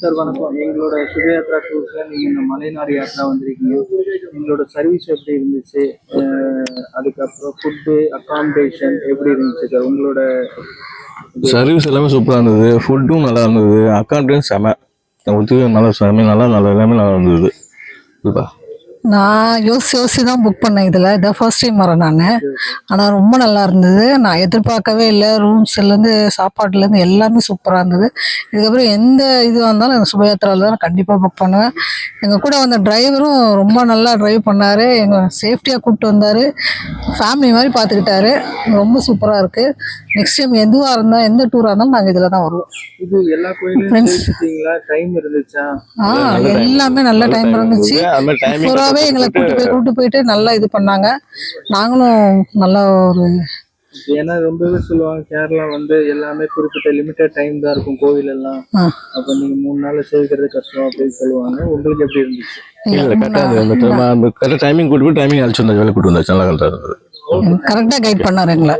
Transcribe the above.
Sir வணக்கம். எங்களோட சுபயாத்ரா டூர்ஸ்ல நீங்க இந்த மலைநாடு யாத்ரா வந்திருக்கீங்க. எங்களோட சர்வீஸ் எப்படி இருந்துச்சு? அதுக்கப்புறம் ஃபுட்டு அகாமடேஷன் எப்படி இருந்துச்சு சார் உங்களோட? சர்வீஸ் எல்லாமே சூப்பராக இருந்தது, ஃபுட்டும் நல்லா இருந்தது, அக்காவுண்ட்டும் செம ஒத்துக்க நல்லா செம நல்லா எல்லாமே நல்லா இருந்தது. நான் யோசிச்சு தான் புக் பண்ணேன். இதான் ஃபர்ஸ்ட் டைம் வரேன் நான். ஆனால் ரொம்ப நல்லா இருந்தது. நான் எதிர்பார்க்கவே இல்லை. ரூம்ஸ்லேருந்து சாப்பாடுலேருந்து எல்லாமே சூப்பராக இருந்தது. இதுக்கப்புறம் எந்த இதுவாக இருந்தாலும் எனக்கு சுபயாத்திராவில் தான் நான் கண்டிப்பாக புக் பண்ணுவேன். எங்கள் கூட வந்த டிரைவரும் ரொம்ப நல்லா ட்ரைவ் பண்ணார். எங்கள் சேஃப்டியாக கூப்பிட்டு வந்தார். ஃபேமிலி மாதிரி பார்த்துக்கிட்டாரு. ரொம்ப சூப்பராக இருக்குது. நெக்ஸ்ட் டைம் எதுவாக இருந்தால் எந்த டூராக இருந்தாலும் நாங்கள் இதில் தான் வருவோம். இது எல்லா கோயிலும் டைம் இருந்துச்சா? எல்லாமே நல்ல டைம் இருந்துச்சு. எங்களை கூட்டு போயிட்டு நல்லா இது பண்ணாங்க. நாங்களும் நல்ல ஒரு ஏன்னா ரொம்பவே சொல்லுவாங்க கேரளா வந்து எல்லாமே குறிப்பிட்ட லிமிட்டட் டைம் தான் இருக்கும் கோவில் எல்லாம். அப்ப நீங்க 3 நாள் சேவிக்கிறது கஷ்டம் அப்படின்னு சொல்லுவாங்க. உங்களுக்கு எப்படி இருந்துச்சு? கரெக்டாக டைமிங் கூட்டு போய் டைமிங் அழிச்சு வந்தா வேலை கூட்டு வந்தாச்சு. நல்லா கரெக்டாக கைட் பண்ணாரு எங்களை.